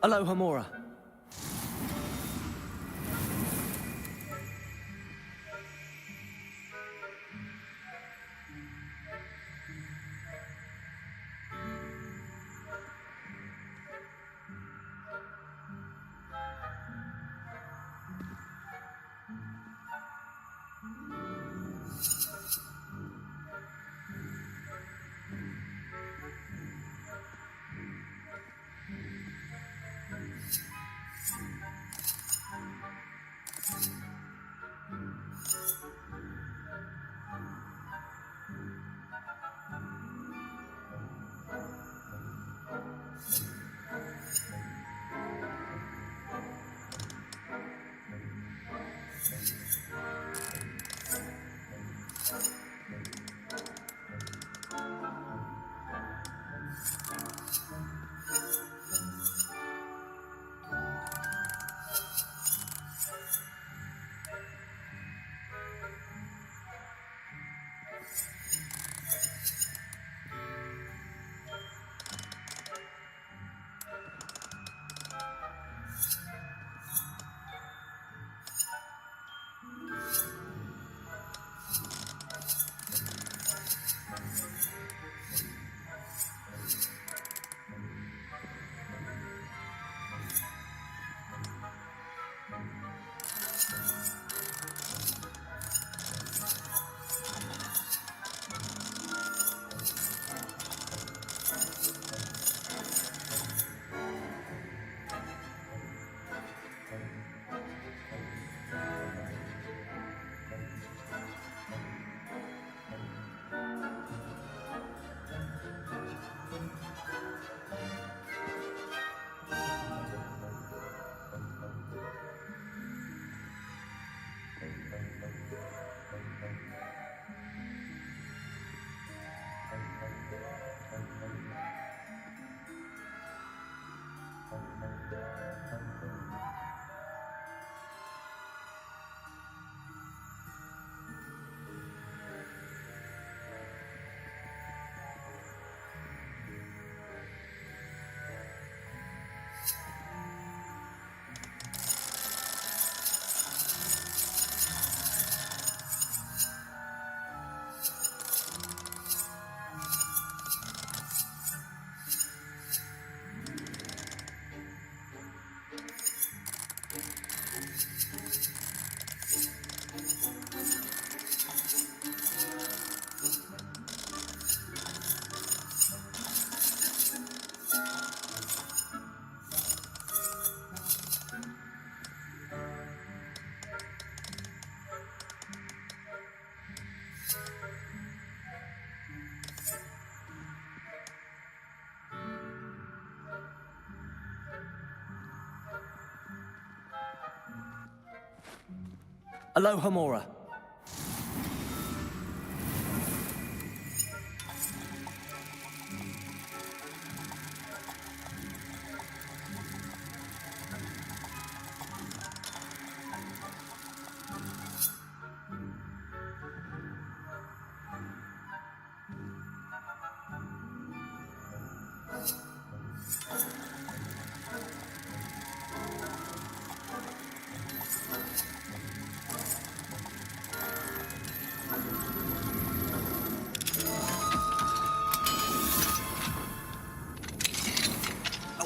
Aloha Mora. Aloha Mora.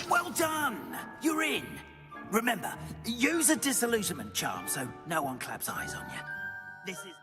Well done! You're in. Remember, use a disillusionment charm so no one claps eyes on you. This is...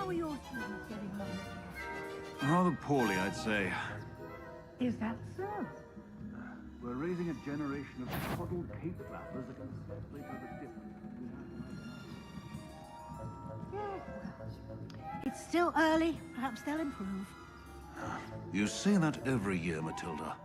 are your students getting on? Rather poorly, I'd say. Is that so? We're raising a generation of coddled cape flappers that can speculate over the difference between Yes, well, it's still early. Perhaps they'll improve. You say that every year, Matilda.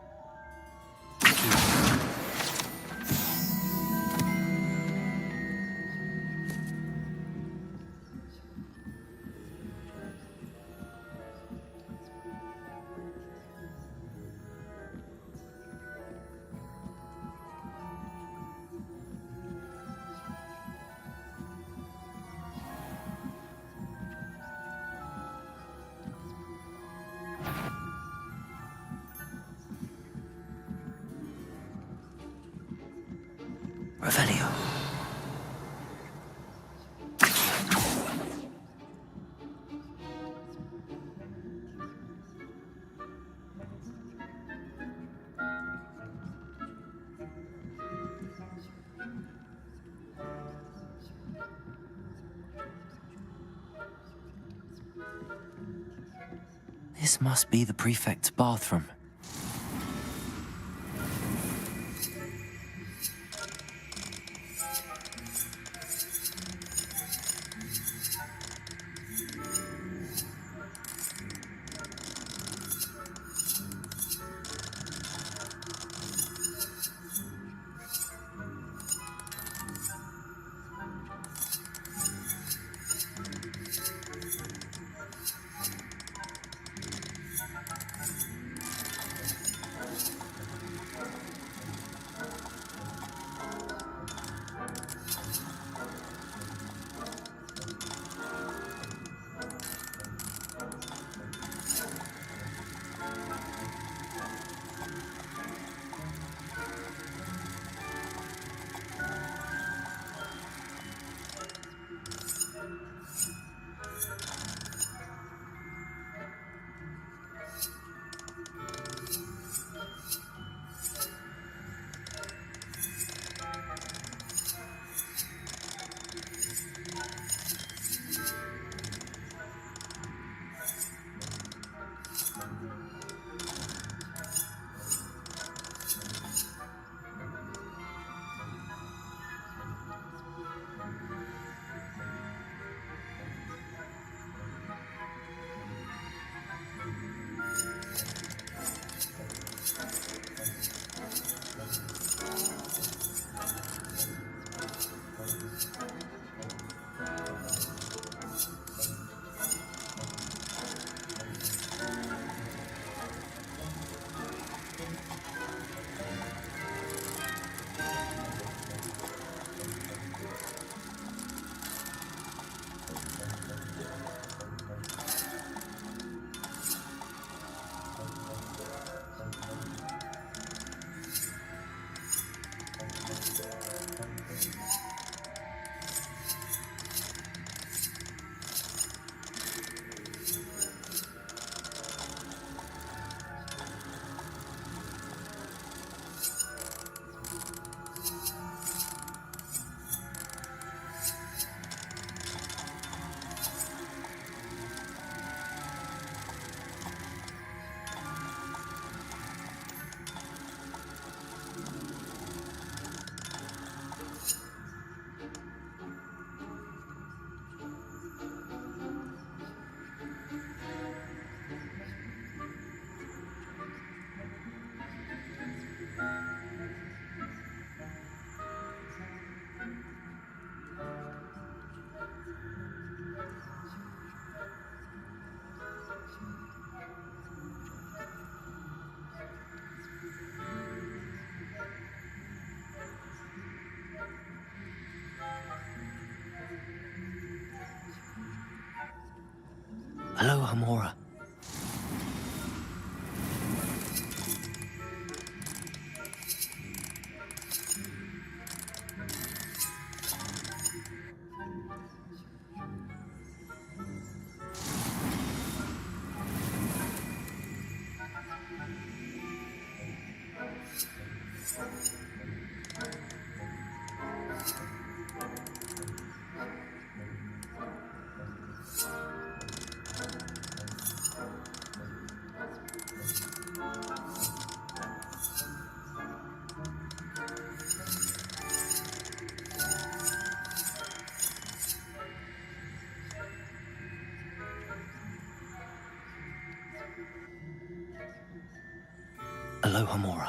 Revelio. This must be the prefect's bathroom. Hello, Hamora. Aloha Mora.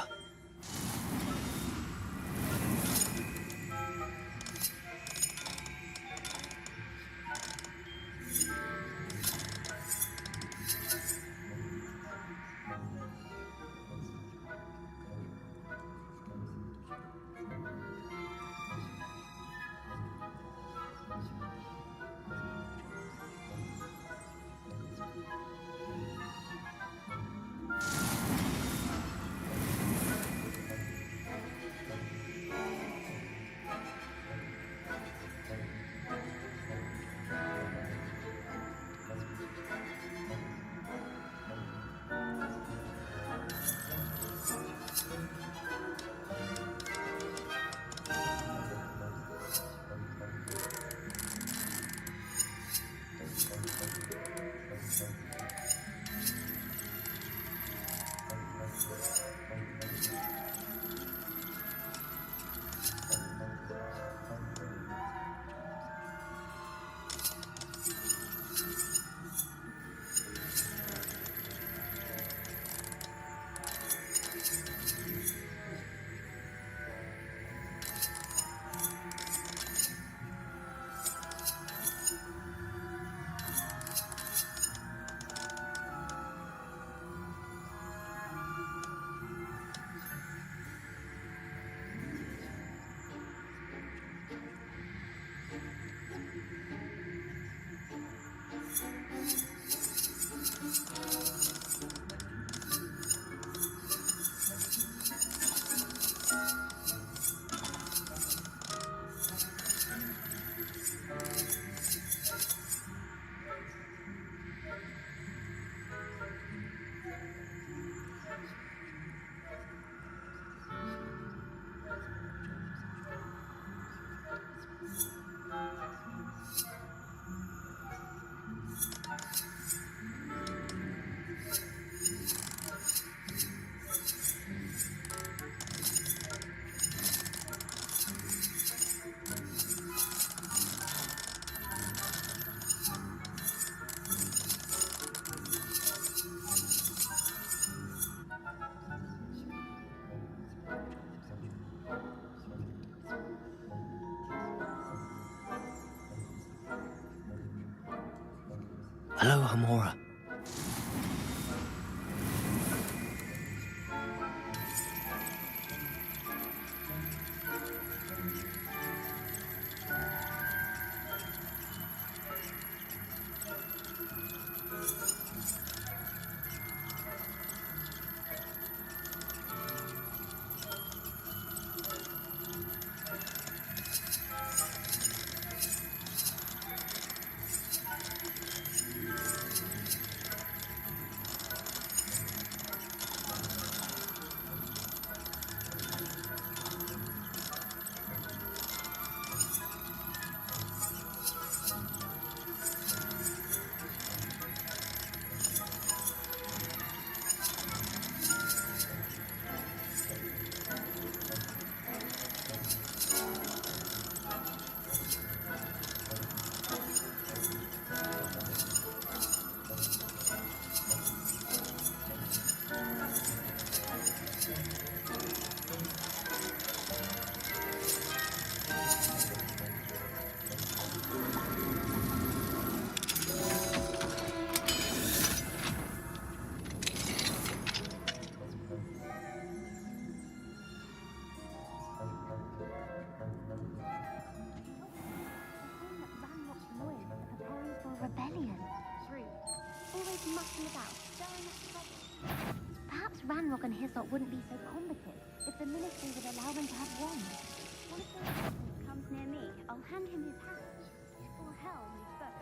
Aloha Mora. Rebellion. True. Always mucking about, stirring up trouble. Perhaps Ranrock and his lot wouldn't be so combative if the ministry would allow them to have wands. One of those persons comes near me, I'll hand him his hat. Or hell, his bow.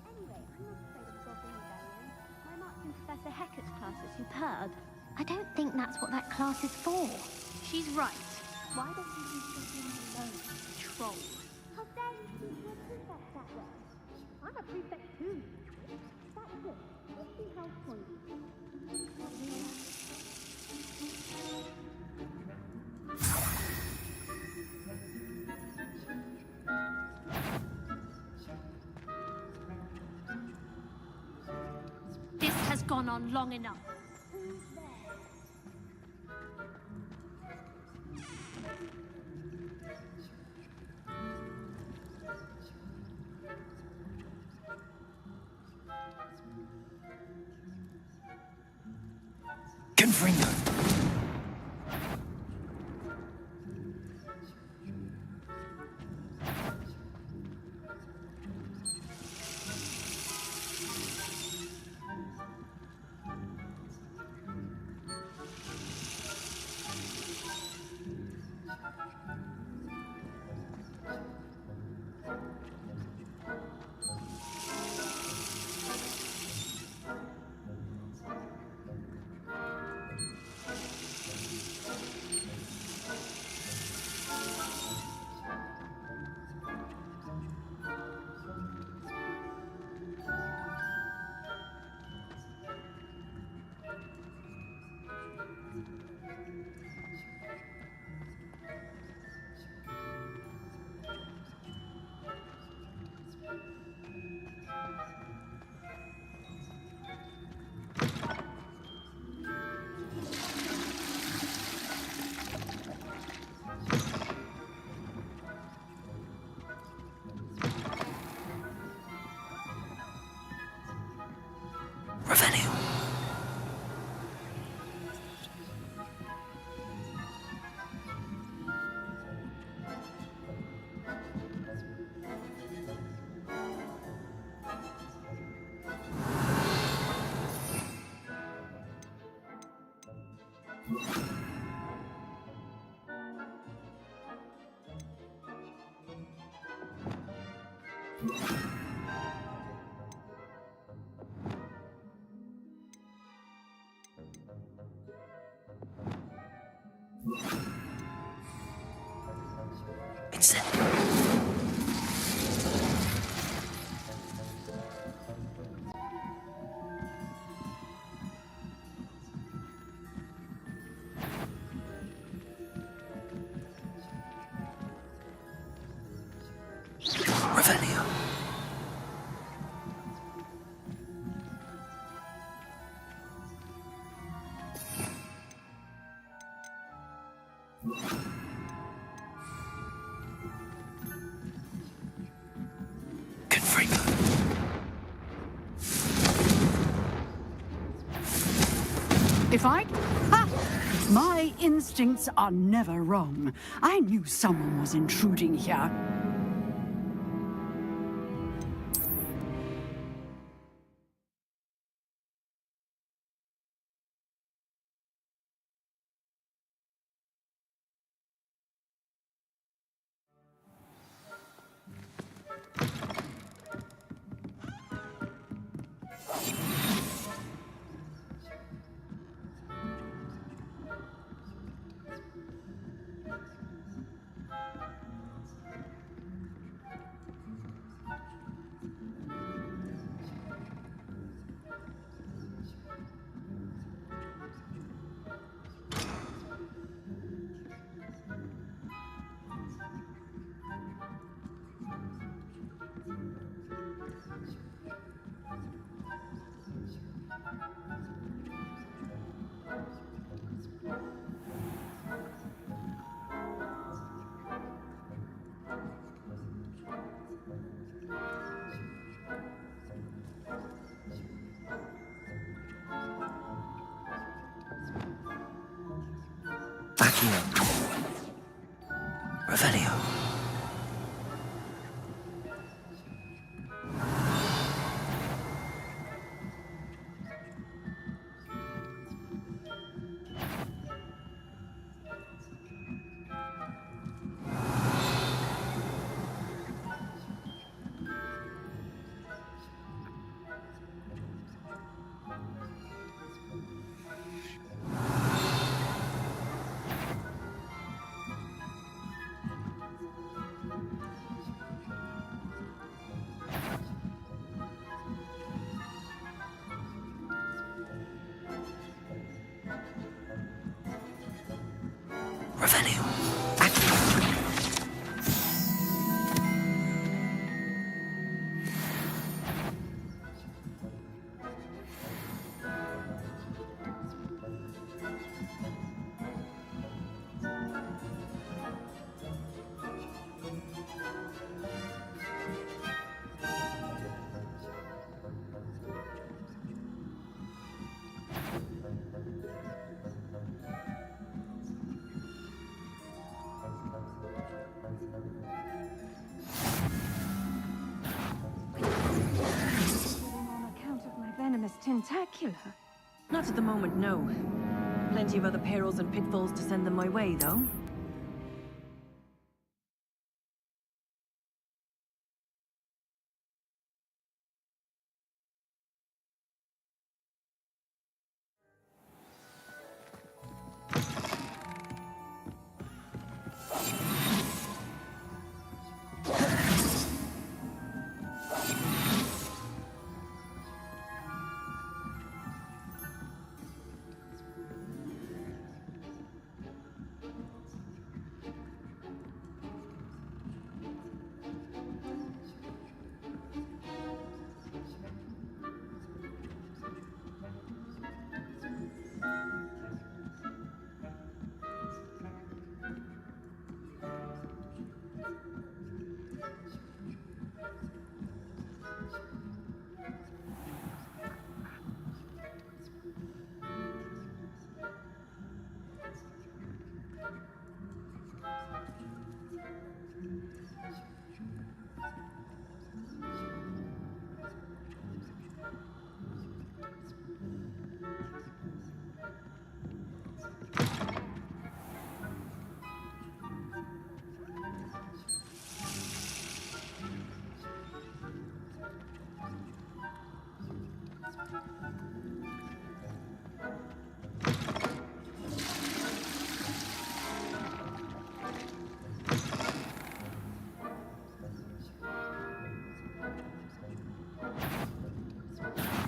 Anyway, I'm not afraid of Goblin Rebellion. My marching Professor Hecat's class is superb. I don't think that's what that class is for. She's right. Why don't you leave Goblin alone, troll? How dare you speak to a prefect that way? I'm a prefect too. That's it. Let's see how for you. This has gone on long enough. Who's there? Fringo. Revenue. Insect. Revenue. If I... Ha! My instincts are never wrong. I knew someone was intruding here. Revenue. Revenue. tentacular. Not at the moment, no. Plenty of other perils and pitfalls to send them my way, though.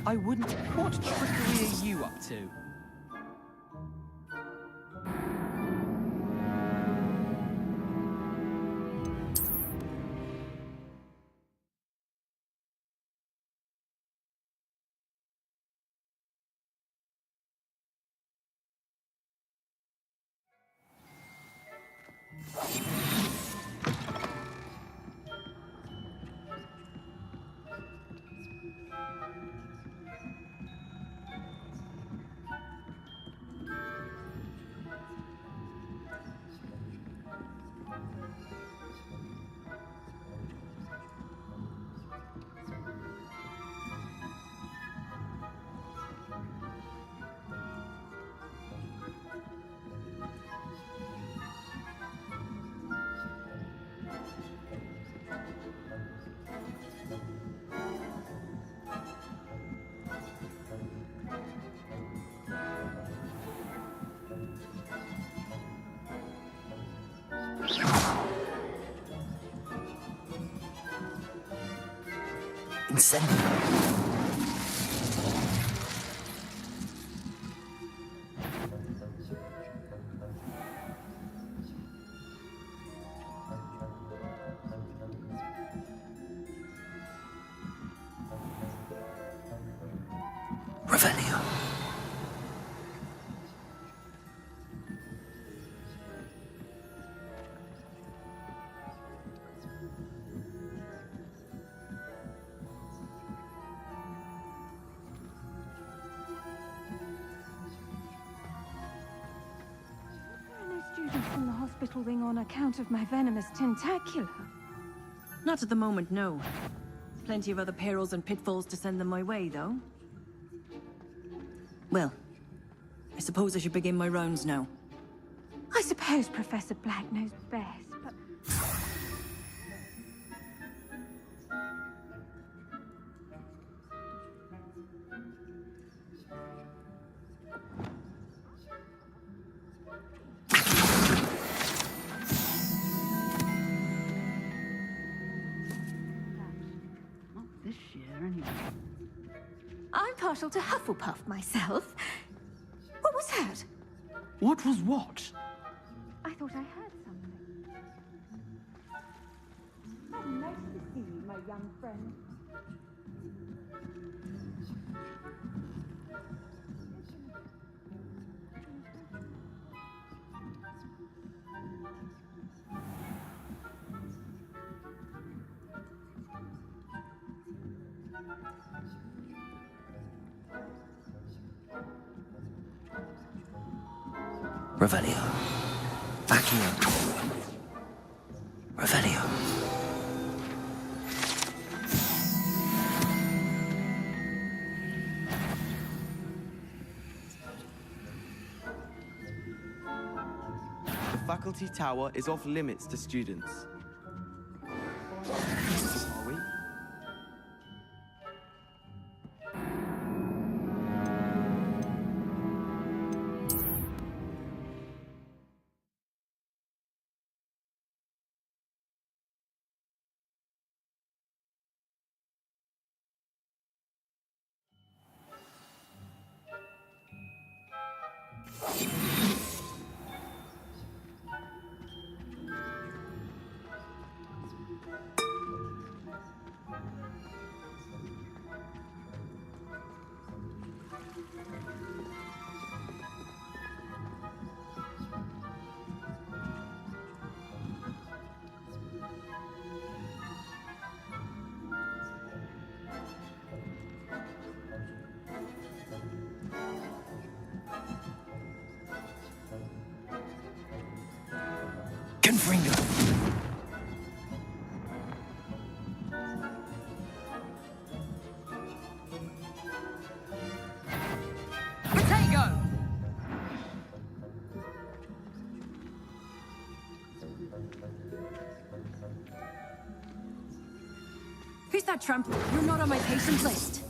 I wouldn't. What trickery are you up to? Incendio. Revelio. Students from the hospital wing on account of my venomous tentacular. Not at the moment, no. Plenty of other perils and pitfalls to send them my way, though. Well, I suppose I should begin my rounds now. I suppose Professor Black knows best, but... Not this year, anyway. I'm partial to Hufflepuff myself. What was that? What was what? I thought I heard something. Oh, nice to see you, my young friend. Revelio. Accio. Revelio. faculty tower is off limits to students. Are we? Confringo. Potato! Who's that tramp? You're not on my patient list.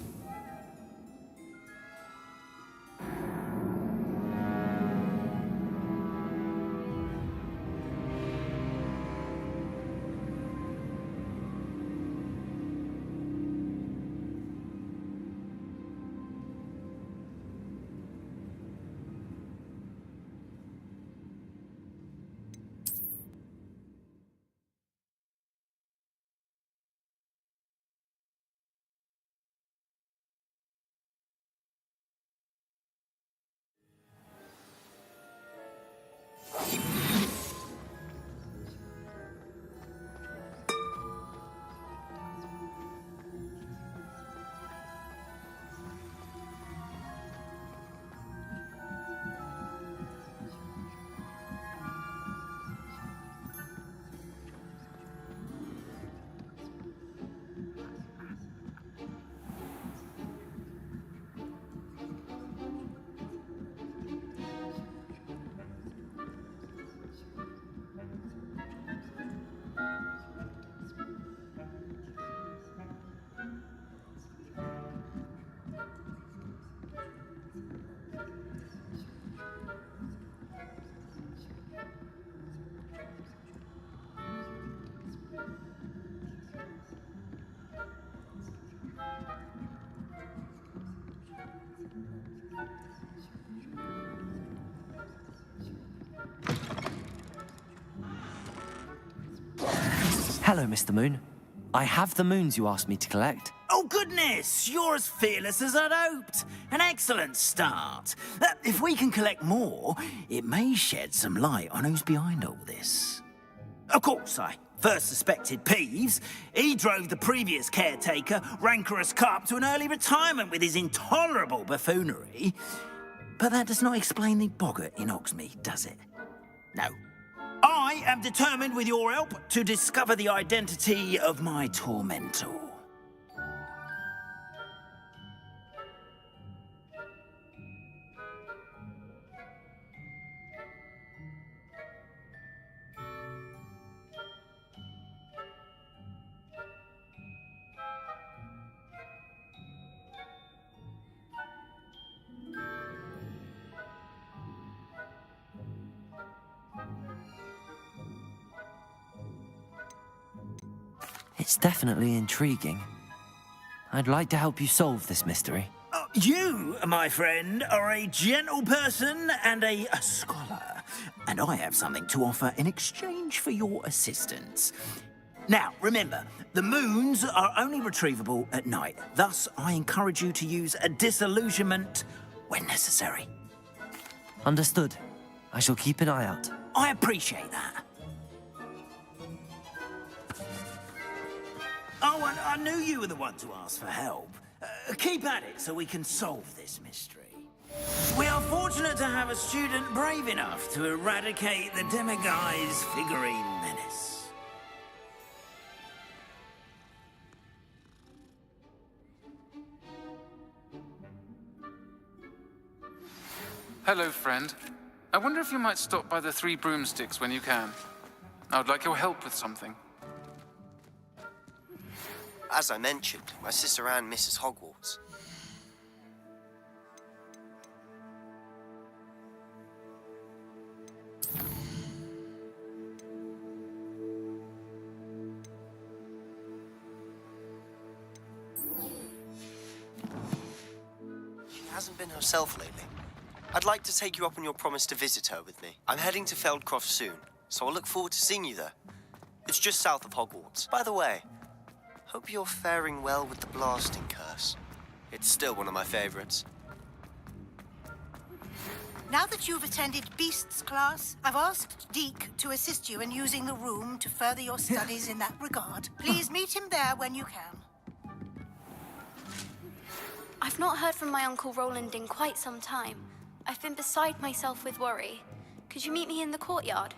Hello, Mr. Moon. I have the moons you asked me to collect. Oh, goodness! You're as fearless as I'd hoped. An excellent start. If we can collect more, it may shed some light on who's behind all this. Of course, I first suspected Peeves. He drove the previous caretaker, Rancorous Carp, to an early retirement with his intolerable buffoonery. But that does not explain the boggart in Oxmead, does it? No. I am determined, with your help, to discover the identity of my tormentor. It's definitely intriguing. I'd like to help you solve this mystery. You, my friend, are a gentle person and a scholar, and I have something to offer in exchange for your assistance. Now, remember, the moons are only retrievable at night. Thus, I encourage you to use a disillusionment when necessary. Understood. I shall keep an eye out. I appreciate that. Oh, and I knew you were the one to ask for help. Keep at it so we can solve this mystery. We are fortunate to have a student brave enough to eradicate the Demiguise figurine menace. Hello, friend. I wonder if you might stop by the Three Broomsticks when you can. I would like your help with something. As I mentioned, my sister Anne misses Hogwarts. She hasn't been herself lately. I'd like to take you up on your promise to visit her with me. I'm heading to Feldcroft soon, so I'll look forward to seeing you there. It's just south of Hogwarts. By the way, hope you're faring well with the blasting curse. It's still one of my favorites. Now that you've attended Beasts class, I've asked Deke to assist you in using the room to further your studies in that regard. Please meet him there when you can. I've not heard from my Uncle Roland in quite some time. I've been beside myself with worry. Could you meet me in the courtyard?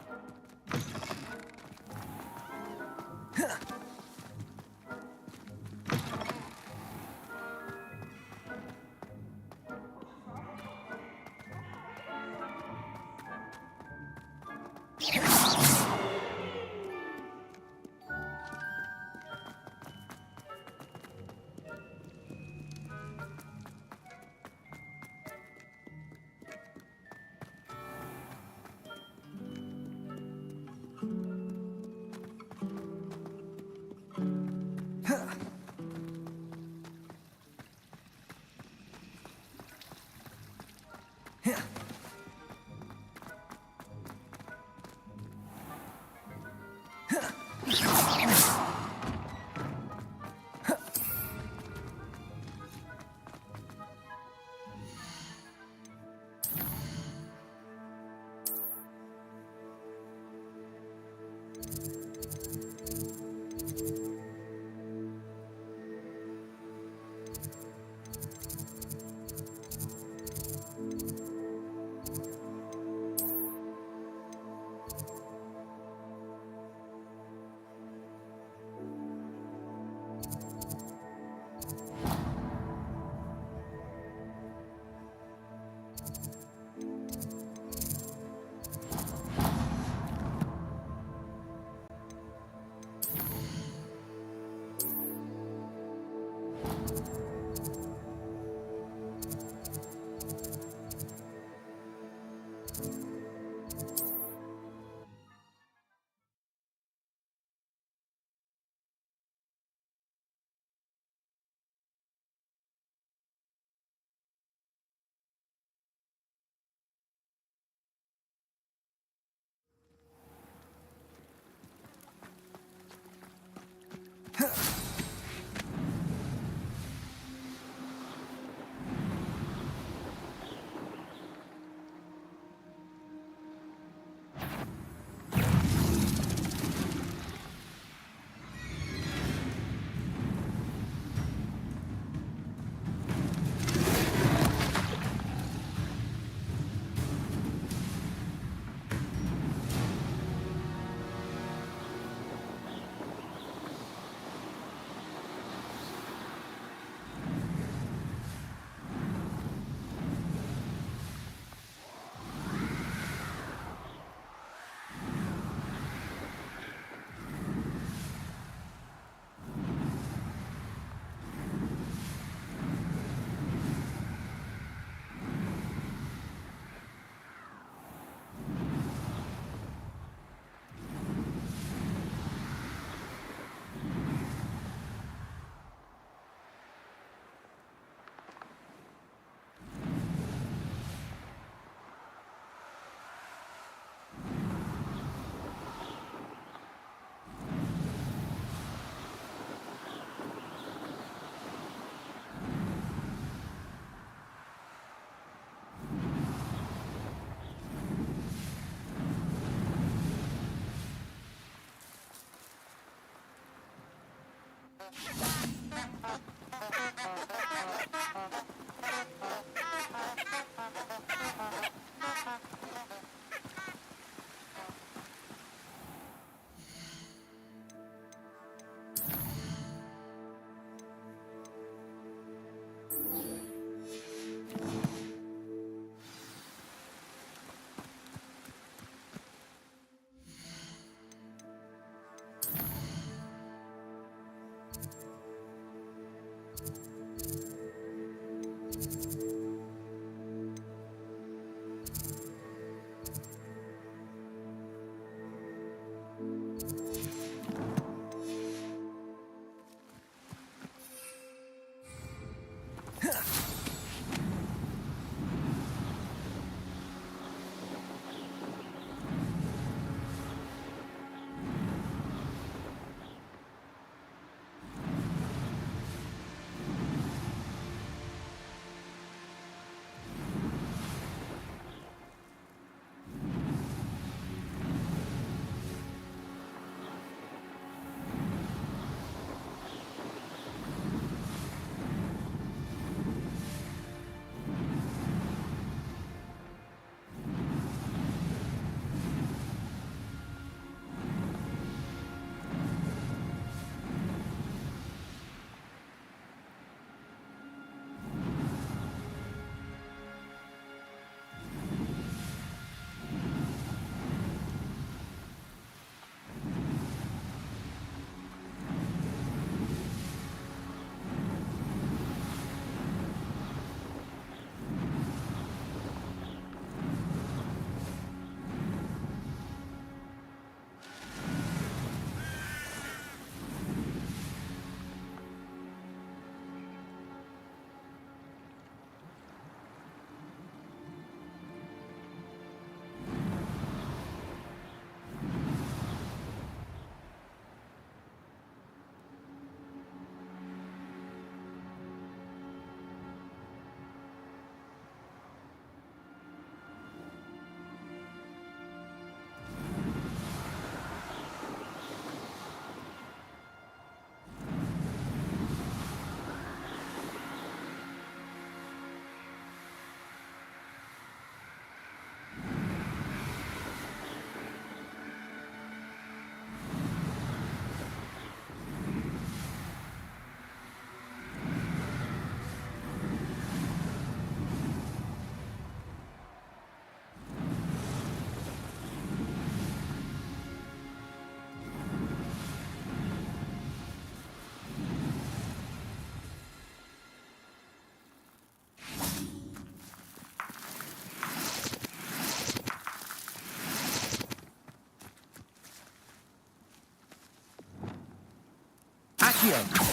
Accio.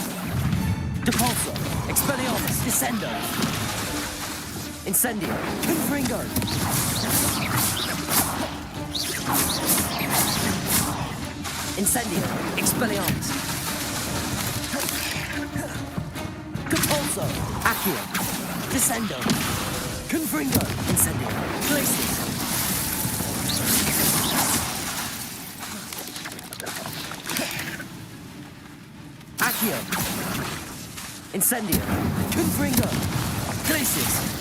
Depulso. Expelliarmus. Descendo. Incendio. Confringo. Incendio. Expelliarmus. Depulso. Accio. Descendo. Confringo. Incendio. Glacius. Accio. Incendio. Confringo. Glacius.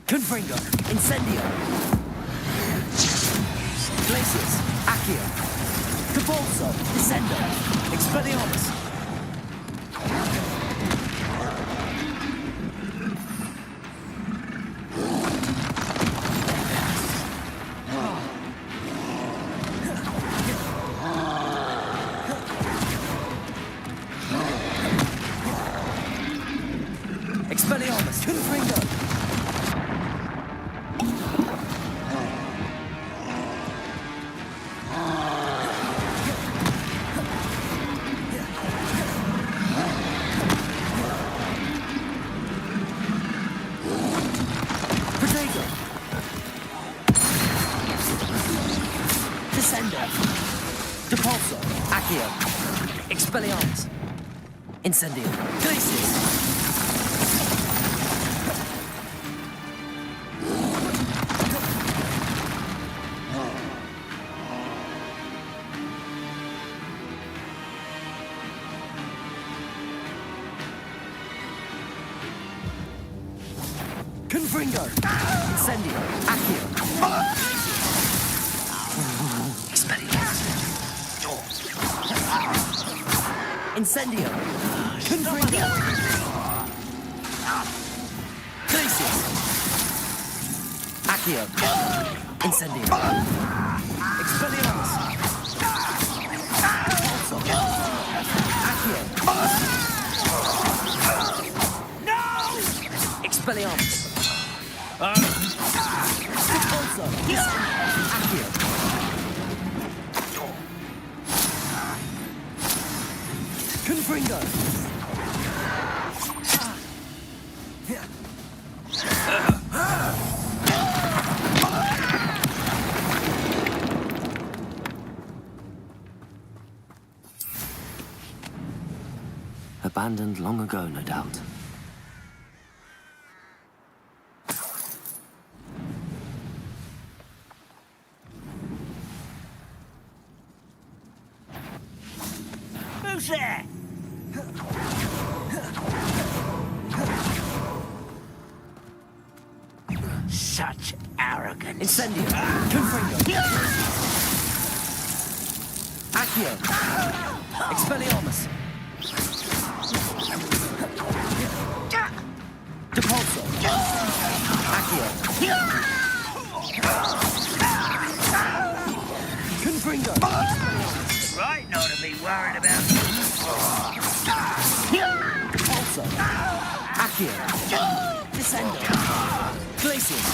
Confringo. Incendio. Glacius. Accio. Depulso. Descendo. Expelliarmus. Expelliarmus. Confringo. Depulso. Accio. Expelliarmus. Incendio. Glacius. Confringo. Incendio. Accio. Incendio. Confringo. Glacius. Accio. Incendio. Expelliarmus. Accio. No! Expelliarmus. Depulso. Accio. Confringo. Abandoned long ago, no doubt. Who's there? Such arrogance. Incendio. Confringo. Accio. Expelliarmus. Depulso. Accio. Confringo. Right, not to be worried about. Depulso. Accio. Descendo. Glacius.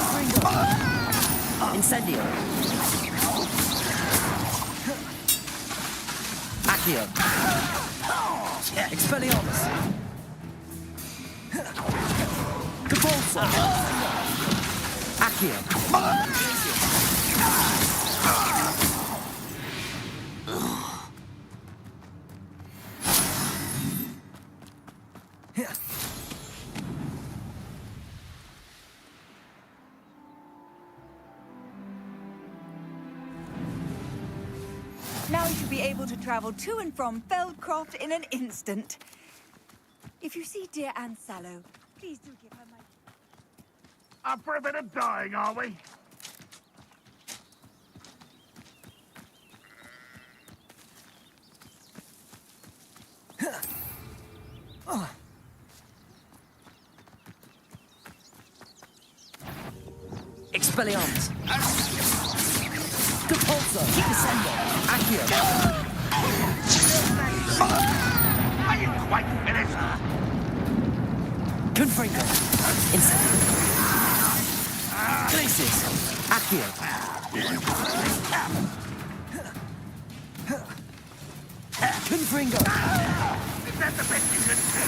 Confringo. Incendio. Accio. Expelliarmus. Depulso. Accio. Now you should be able to travel to and from Feldcroft in an instant. If you see dear Anne Sallow, please do give her my... Up for a bit of dying, are we? Expelliarmus. Depulso. Descendo. Accio. Are you quite finished? Confringo. Incendio. Glacius. Accio. Confringo. Is that the best you can do?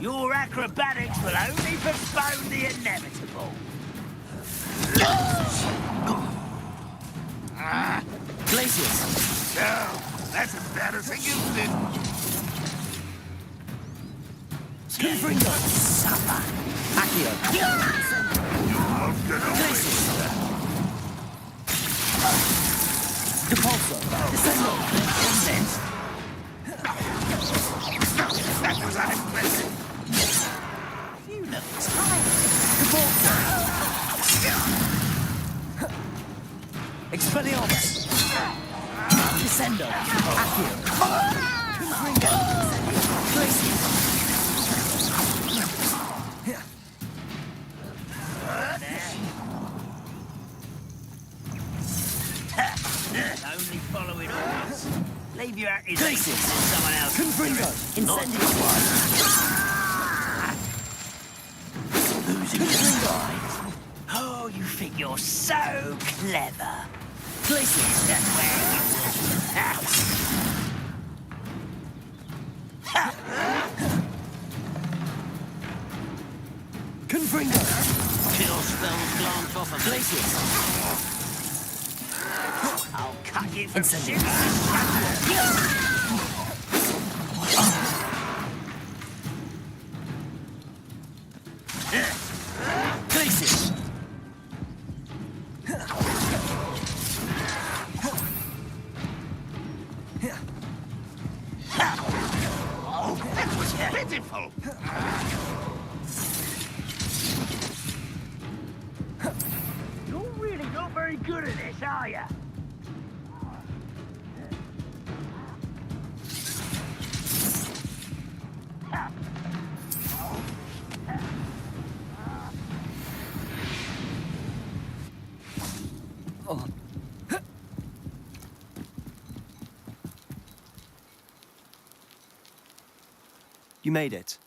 Your acrobatics will only postpone the inevitable. Glacius. No, that's embarrassing, isn't it? Confringo. Accio. Glacius. Depulso. Descendo. That was unimpressive. You know it's time. Depulso. Expelliarmus. Descendo. Accio. Confringo. Glacius. Only following orders. Leave your accusations Glacius. to someone else. Confringo. Incendio. Losing your mind. Oh, you think you're so clever. Glacius. That's where you Confringo. Kill spells glance off of Glacius. I'll cut you from Incendio. Glacius. Oh, that was pitiful. You're really not very good at this, are you? You made it.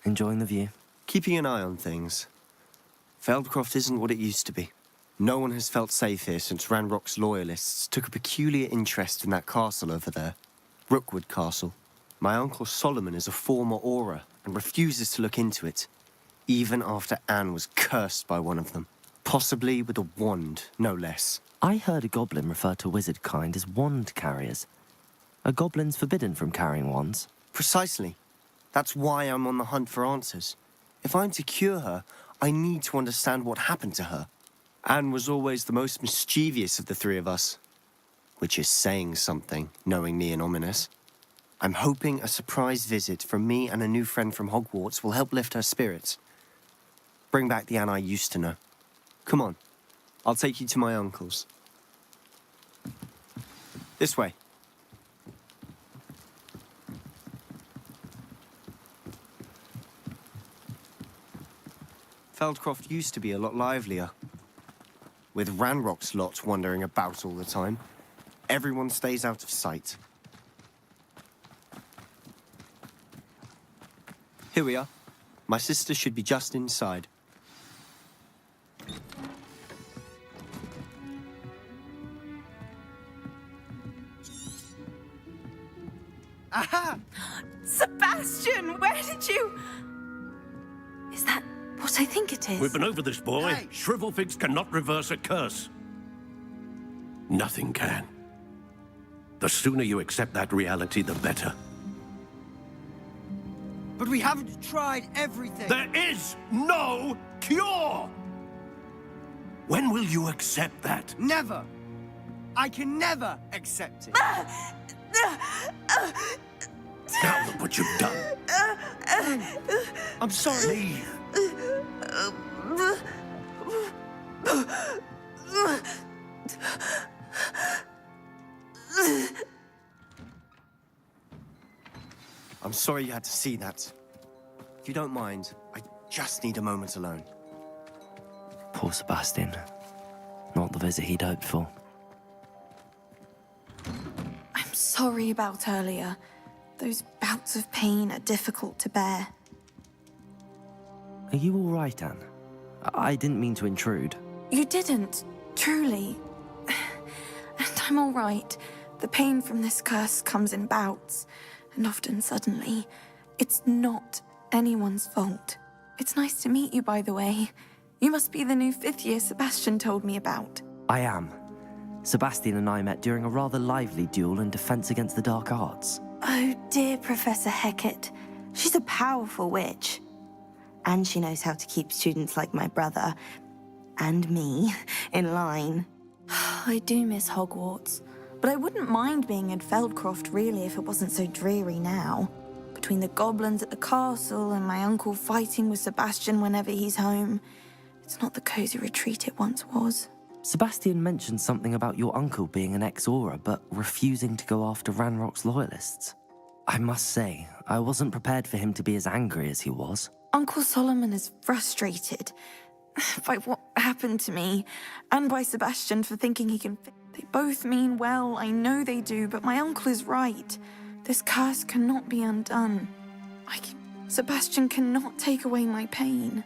Enjoying the view? Keeping an eye on things. Feldcroft isn't what it used to be. No one has felt safe here since Ranrock's loyalists took a peculiar interest in that castle over there. Rookwood Castle. My uncle Solomon is a former Auror and refuses to look into it, even after Anne was cursed by one of them. Possibly with a wand, no less. I heard a goblin refer to wizard kind as wand carriers. Are goblins forbidden from carrying wands? Precisely. That's why I'm on the hunt for answers. If I'm to cure her, I need to understand what happened to her. Anne was always the most mischievous of the three of us. which is saying something, knowing me and ominous. I'm hoping a surprise visit from me and a new friend from Hogwarts will help lift her spirits. Bring back the Anne I used to know. Come on, I'll take you to my uncle's. This way. Feldcroft used to be a lot livelier, with Ranrock's lot wandering about all the time. Everyone stays out of sight. Here we are. My sister should be just inside. Aha! Sebastian, where did you... Is that what I think it is? We've been over this, boy. Hey. Shrivelfigs cannot reverse a curse. Nothing can. The sooner you accept that reality, the better. But we haven't tried everything. There is no cure! When will you accept that? Never. I can never accept it. Now look what you've done. I'm sorry. Leave. I'm sorry you had to see that. If you don't mind, I just need a moment alone. Poor Sebastian. Not the visit he'd hoped for. I'm sorry about earlier. Those bouts of pain are difficult to bear. Are you all right, Anne? I didn't mean to intrude. You didn't, truly. And I'm all right. The pain from this curse comes in bouts, and often suddenly. It's not anyone's fault. It's nice to meet you, by the way. You must be the new 5th year Sebastian told me about. I am. Sebastian and I met during a rather lively duel in defense against the dark arts. Oh, dear Professor Hecat. She's a powerful witch. And she knows how to keep students like my brother, and me, in line. I do miss Hogwarts, but I wouldn't mind being in Feldcroft, really, if it wasn't so dreary now. Between the goblins at the castle and my uncle fighting with Sebastian whenever he's home, it's not the cozy retreat it once was. Sebastian mentioned something about your uncle being an ex-Auror, but refusing to go after Ranrock's loyalists. I must say, I wasn't prepared for him to be as angry as he was. Uncle Solomon is frustrated by what happened to me, and by Sebastian for thinking he can They both mean well, I know they do, but my uncle is right. This curse cannot be undone. Sebastian cannot take away my pain.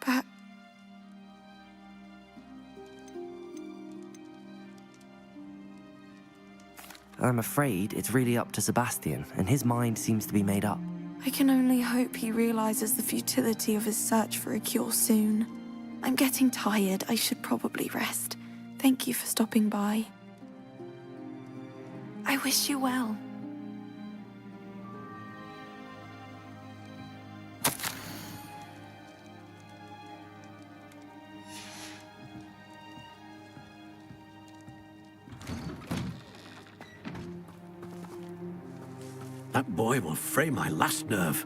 But... I'm afraid it's really up to Sebastian, and his mind seems to be made up. I can only hope he realizes the futility of his search for a cure soon. I'm getting tired. I should probably rest. Thank you for stopping by. I wish you well. That boy will fray my last nerve.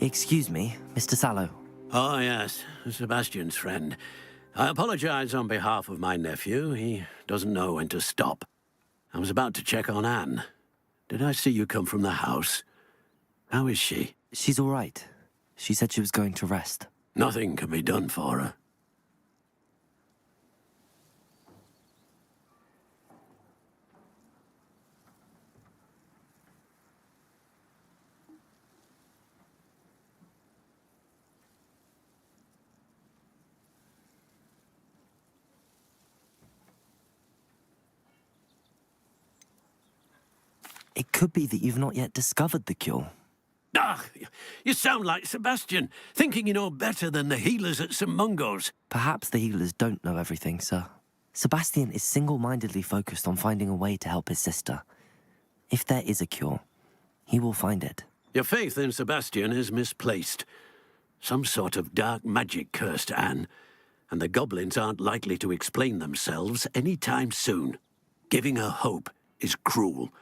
Excuse me, Mr. Sallow. Oh, yes, Sebastian's friend. I apologize on behalf of my nephew. He doesn't know when to stop. I was about to check on Anne. Did I see you come from the house? How is she? She's all right. She said she was going to rest. Nothing can be done for her. It could be that you've not yet discovered the cure. Ah, you sound like Sebastian, thinking you know better than the healers at St. Mungo's. Perhaps the healers don't know everything, sir. Sebastian is single-mindedly focused on finding a way to help his sister. If there is a cure, he will find it. Your faith in Sebastian is misplaced. Some sort of dark magic cursed Anne, and the goblins aren't likely to explain themselves anytime soon. Giving her hope is cruel.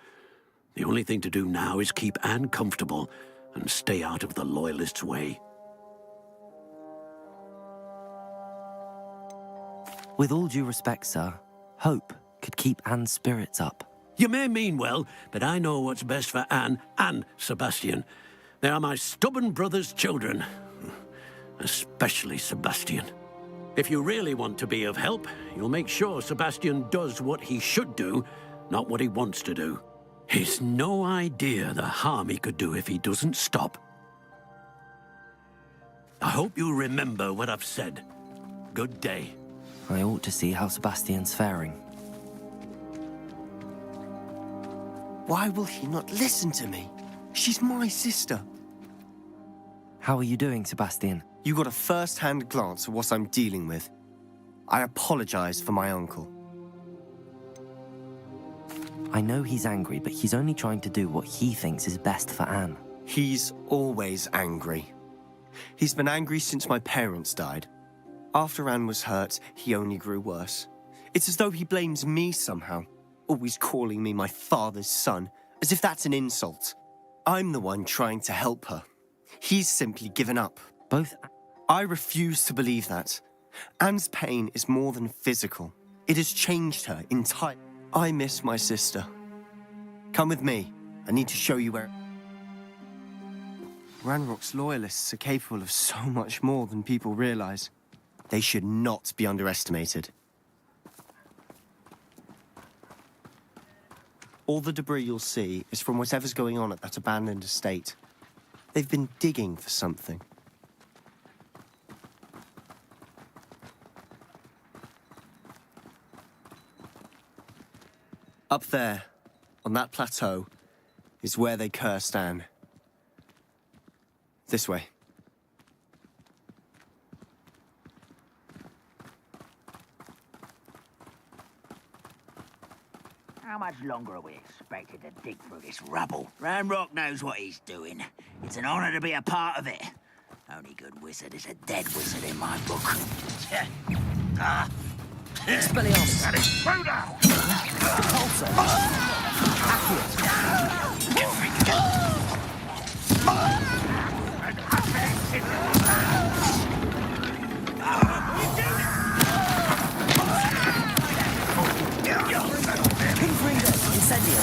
The only thing to do now is keep Anne comfortable and stay out of the Loyalists' way. With all due respect, sir, hope could keep Anne's spirits up. You may mean well, but I know what's best for Anne and Sebastian. They are my stubborn brother's children. Especially Sebastian. If you really want to be of help, you'll make sure Sebastian does what he should do, not what he wants to do. He's no idea the harm he could do if he doesn't stop. I hope you remember what I've said. Good day. I ought to see how Sebastian's faring. Why will he not listen to me? She's my sister. How are you doing, Sebastian? You got a first-hand glance at what I'm dealing with. I apologize for my uncle. I know he's angry, but he's only trying to do what he thinks is best for Anne. He's always angry. He's been angry since my parents died. After Anne was hurt, he only grew worse. It's as though he blames me somehow, always calling me my father's son, as if that's an insult. I'm the one trying to help her. He's simply given up. I refuse to believe that. Anne's pain is more than physical. It has changed her entirely. I miss my sister. Come with me. I need to show you where... Ranrock's loyalists are capable of so much more than people realize. They should not be underestimated. All the debris you'll see is from whatever's going on at that abandoned estate. They've been digging for something. Up there, on that plateau, is where they cursed Anne. This way. How much longer are we expected to dig through this rubble? Ranrock knows what he's doing. It's an honor to be a part of it. Only good wizard is a dead wizard in my book. Expelliarmus. That is through now! Repulsor. Confringo. Incendio.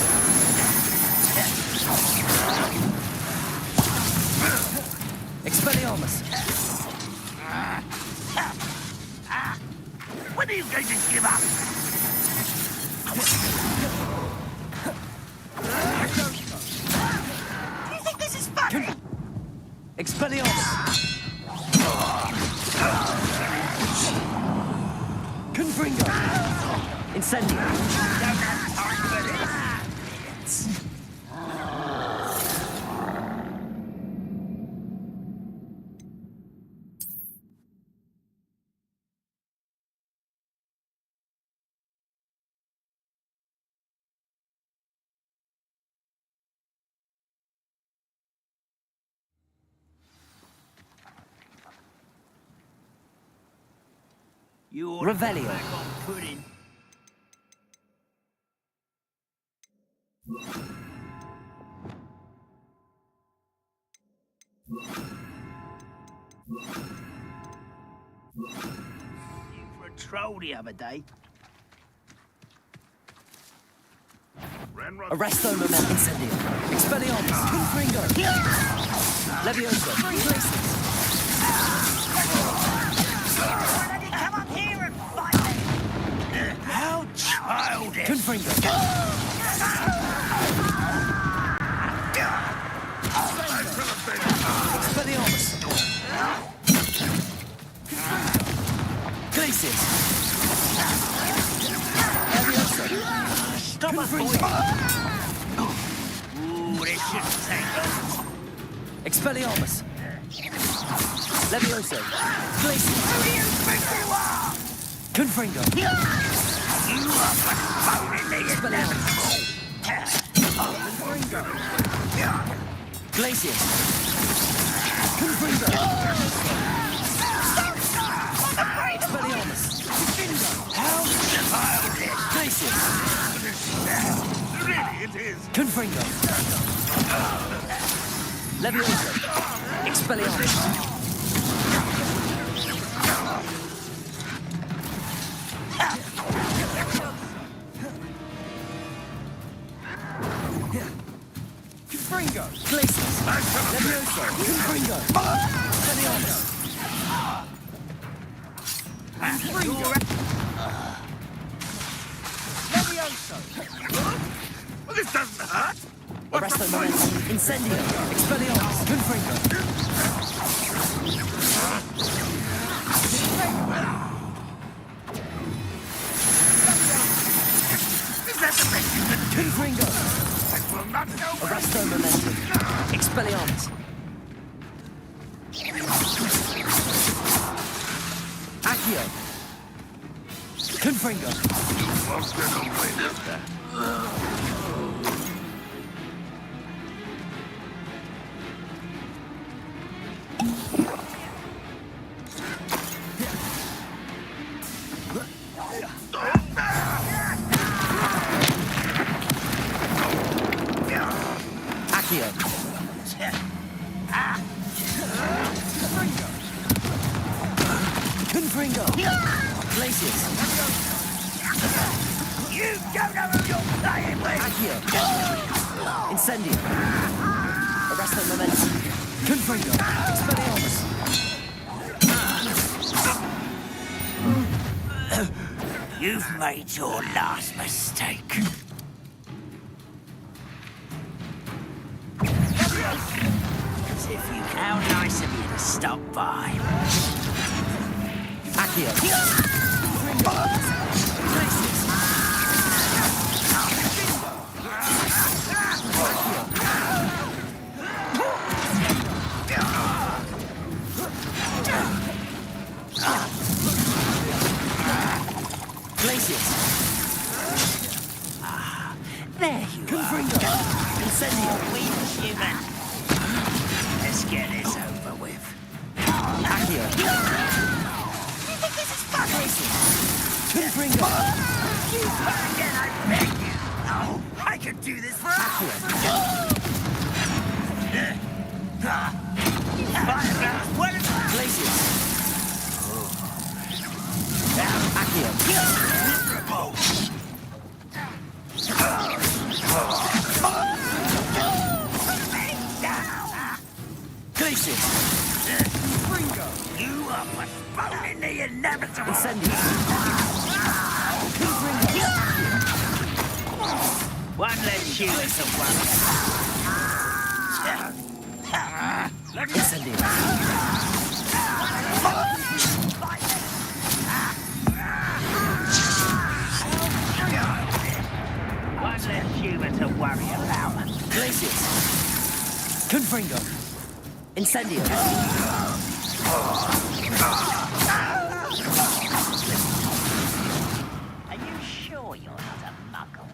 Expelliarmus. When are you going to give up? Do you think this is funny? Expelliarmus. Confringo. Incendio. Don't have time for this. You Revelio. back on pudding. You for a troll the other day. Arresto Moment. Incendio. Expelliarmus. Confringo. Levioso. Come up here and fight me! How childish! Confringo. Expelliarmus. Glacius. Levioso. Stop it, boy! Ooh, this shouldn't take long. Expelliarmus. Levioso. Glacius. Who do you think you are? Confringo. You are phoning me in that Glacius. Confringo. Expelliarmus. Glacius. Really, it is. Confringo. Leviosa. Expelliarmus. Confringo. Glacius. Leviosa. Confringo. Expelliarmus. Confringo. Leviosa. Well, this doesn't hurt. Arresto momentum. Incendio. Expelliarmus. Confringo. Is that the best you can do? Confringo. That will not go well. Arresto momentum. Expelliarmus. Accio. Confringo. Won't get away with that. Accio. Confringo. Glacius. You don't know who you're playing with! Accio. Incendio. Arresto momentum. Confringo. Expelliarmus. You've made your last mistake. As if you how nice of you to stop by. Accio. Confringo. Glacius. Glacius. There you Confringo. Incendio. Weak human. Let's get this over with. Accio. You think this is funny? Confringo. You try again, I beg you. Oh, I could do this for hours. Fireblast, what is that? Glacius. Accio. Miserable. Glacius. Ringo. You are postponing the inevitable. Incendio. One less human to worry. Incendio. One less human to worry about. Glacius. Confringo. Incendio. Are you sure you're not a muggle?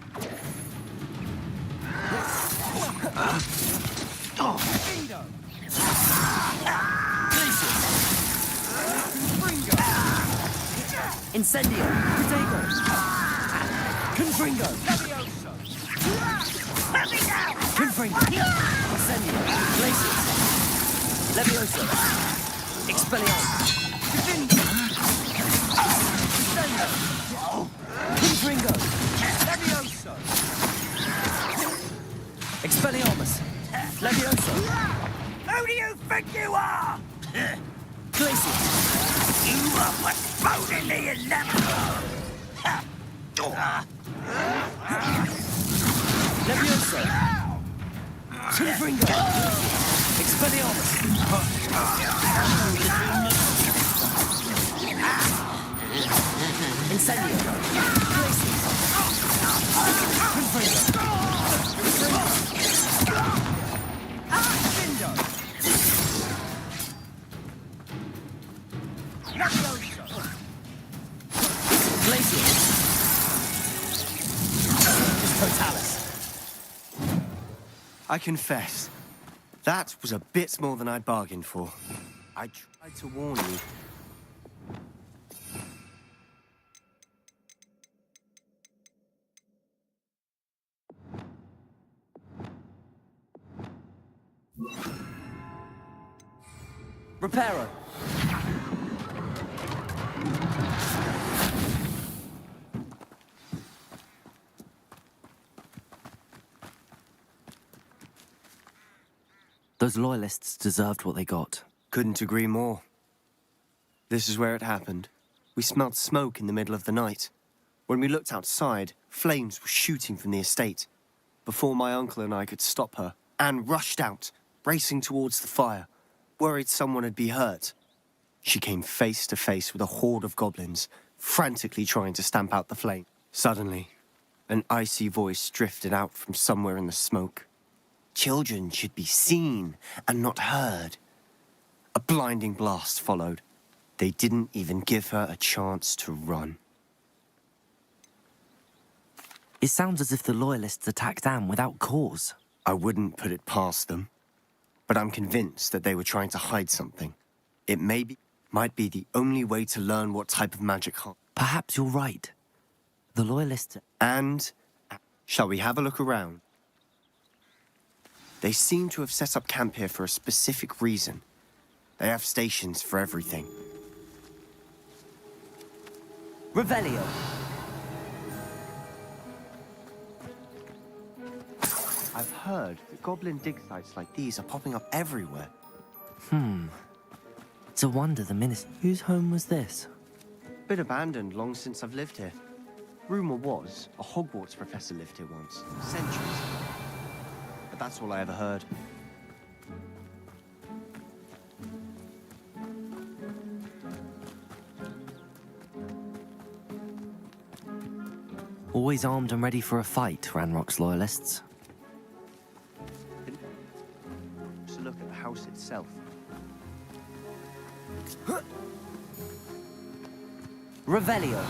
Bingo. Glacius. Incendio. Protego. Confringo. Leviosa. Let me down! Confringo. Incendio. Glacius. Leviosa. Expelliarmus. Confringo. Leviosa. Expelliarmus. Leviosa. Who do you think you are? Glacius. You are postponing the inevitable. Leviosa. Confringo. Expelliarmus. Incendio. Glacius. Confringo. Bingo. Leviosa. Glacius. Totalis. I confess, that was a bit more than I'd bargained for. I tried to warn you. Reparo. Those loyalists deserved what they got. Couldn't agree more. This is where it happened. We smelled smoke in the middle of the night. When we looked outside, flames were shooting from the estate. Before my uncle and I could stop her, Anne rushed out, racing towards the fire, worried someone had been hurt. She came face to face with a horde of goblins, frantically trying to stamp out the flame. Suddenly, an icy voice drifted out from somewhere in the smoke. Children should be seen and not heard. A blinding blast followed. They didn't even give her a chance to run. It sounds as if the loyalists attacked Anne without cause. I wouldn't put it past them, but I'm convinced that they were trying to hide something. It might be the only way to learn what type of magic. Perhaps you're right. The loyalists... And shall we have a look around? They seem to have set up camp here for a specific reason. They have stations for everything. Revelio. I've heard that goblin dig sites like these are popping up everywhere. It's a wonder the minister... Whose home was this? Been abandoned long since I've lived here. Rumor was a Hogwarts professor lived here once, centuries ago. But that's all I ever heard. Always armed and ready for a fight, Ranrock's loyalists. Just look at the house itself. Revelio.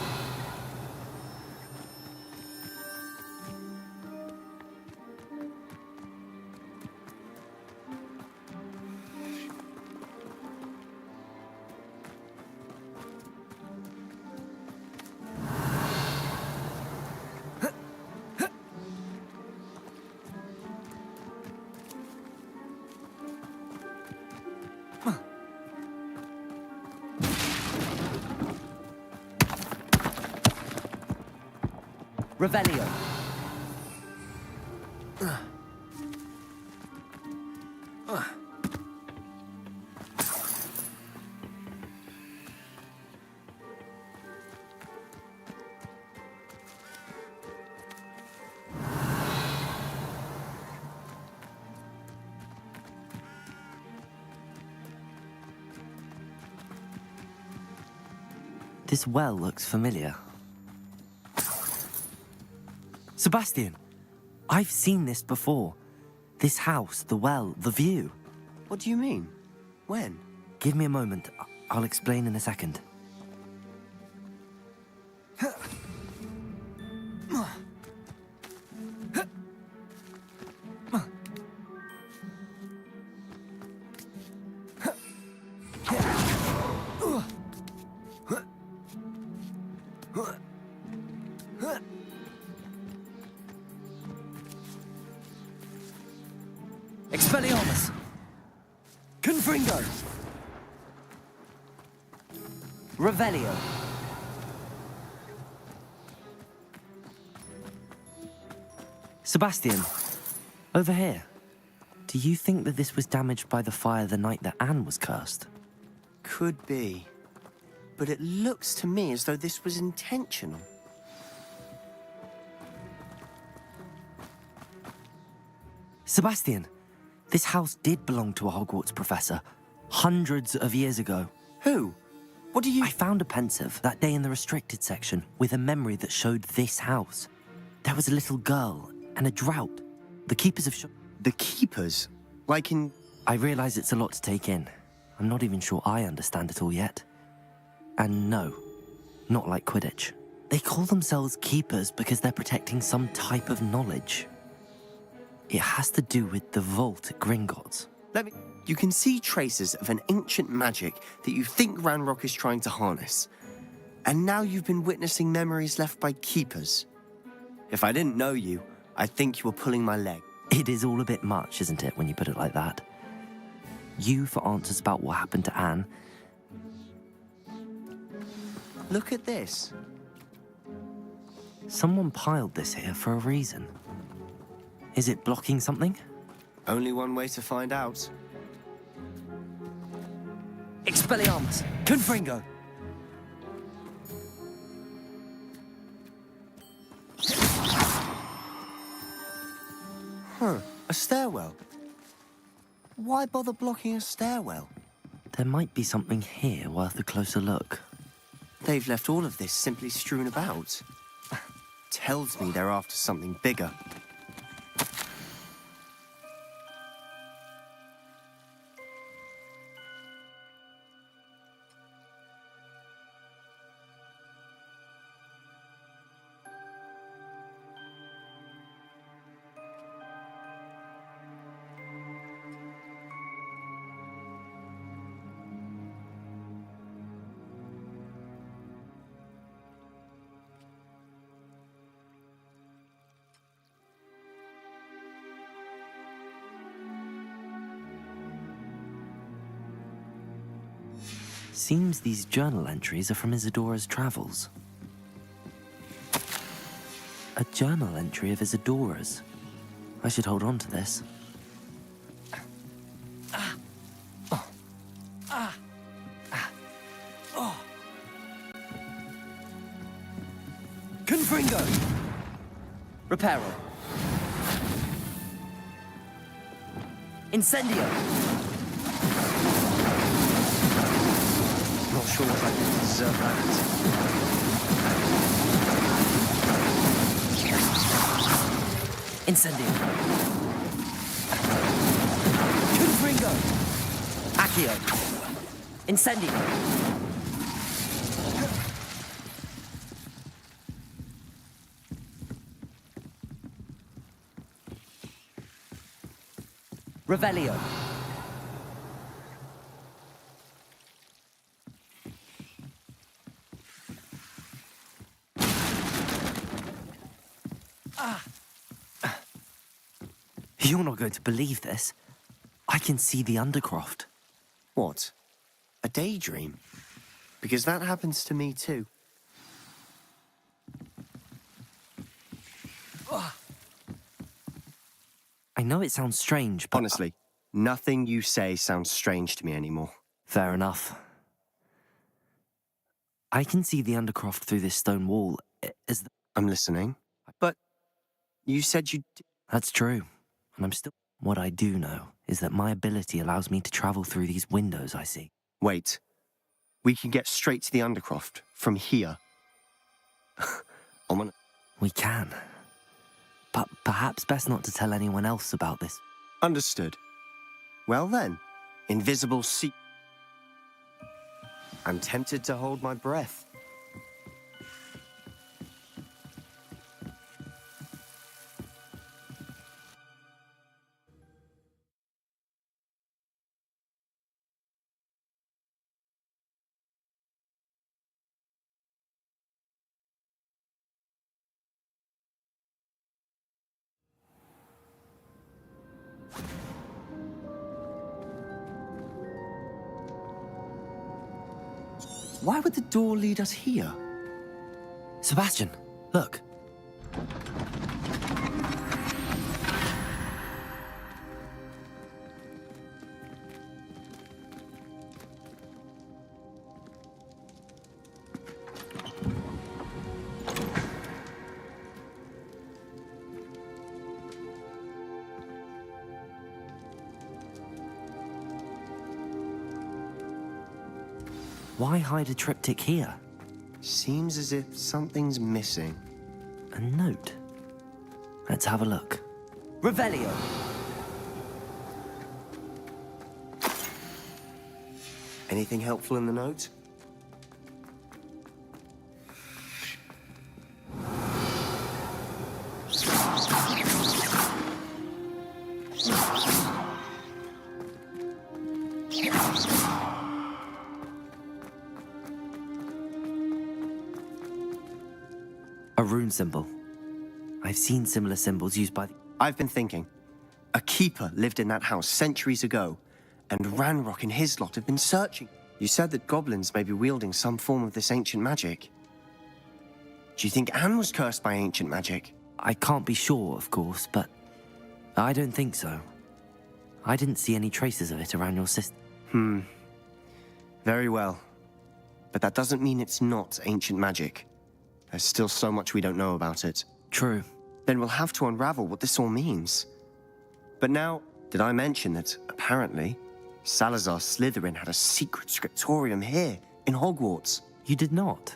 Revelio. This well looks familiar. Sebastian, I've seen this before. This house, the well, the view. What do you mean? When? Give me a moment. I'll explain in a second. Expelliarmus! Confringo! Revelio! Sebastian, over here. Do you think that this was damaged by the fire the night that Anne was cursed? Could be. But it looks to me as though this was intentional. Sebastian, this house did belong to a Hogwarts professor, hundreds of years ago. Who? What do you... I found a pensive that day in the restricted section with a memory that showed this house. There was a little girl and a drought. The keepers of... The keepers? Like in... I realize it's a lot to take in. I'm not even sure I understand it all yet. And no, not like Quidditch. They call themselves keepers because they're protecting some type of knowledge. It has to do with the vault at Gringotts. You can see traces of an ancient magic that you think Ranrock is trying to harness. And now you've been witnessing memories left by keepers. If I didn't know you, I'd think you were pulling my leg. It is all a bit much, isn't it, when you put it like that? You for answers about what happened to Anne. Look at this. Someone piled this here for a reason. Is it blocking something? Only one way to find out. Expelliarmus! Confringo! Huh, a stairwell. Why bother blocking a stairwell? There might be something here worth a closer look. They've left all of this simply strewn about. Tells me they're after something bigger. Seems these journal entries are from Isadora's travels. A journal entry of Isadora's. I should hold on to this. Confringo! Reparo. Incendio! Not sure if I can deserve that. Incendio. Confringo. Accio. Incendio. Revelio. You're not going to believe this. I can see the Undercroft. What? A daydream? Because that happens to me too. I know it sounds strange, but... Honestly, nothing you say sounds strange to me anymore. Fair enough. I can see the Undercroft through this stone wall. I'm listening. But you said you... That's true. And I'm still... What I do know is that my ability allows me to travel through these windows I see. Wait. We can get straight to the Undercroft from here. We can. But perhaps best not to tell anyone else about this. Understood. Well then, invisible sea... I'm tempted to hold my breath. Why would the door lead us here? Sebastian, look. Why hide a triptych here? Seems as if something's missing. A note. Let's have a look. Revelio. Anything helpful in the note? A rune symbol. I've seen similar symbols used by the... I've been thinking. A keeper lived in that house centuries ago, and Ranrock and his lot have been searching. You said that goblins may be wielding some form of this ancient magic. Do you think Anne was cursed by ancient magic? I can't be sure, of course, but I don't think so. I didn't see any traces of it around your sister. Very well. But that doesn't mean it's not ancient magic. There's still so much we don't know about it. True. Then we'll have to unravel what this all means. But now, did I mention that, apparently, Salazar Slytherin had a secret scriptorium here, in Hogwarts? You did not?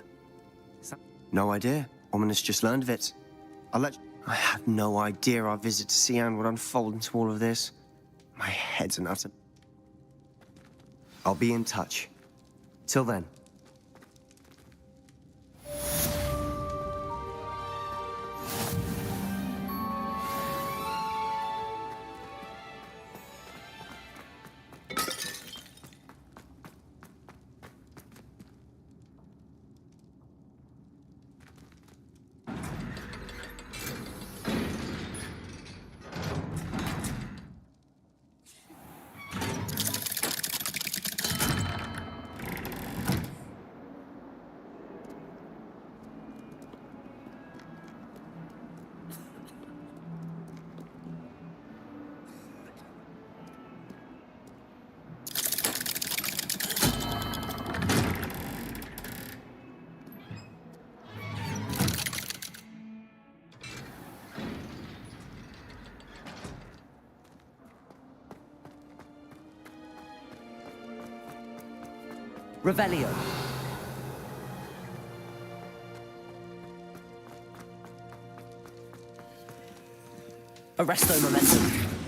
No idea. Ominous just learned of it. I had no idea our visit to see Anne would unfold into all of this. My head's an utter... I'll be in touch. Till then. Revelio. Arresto momentum.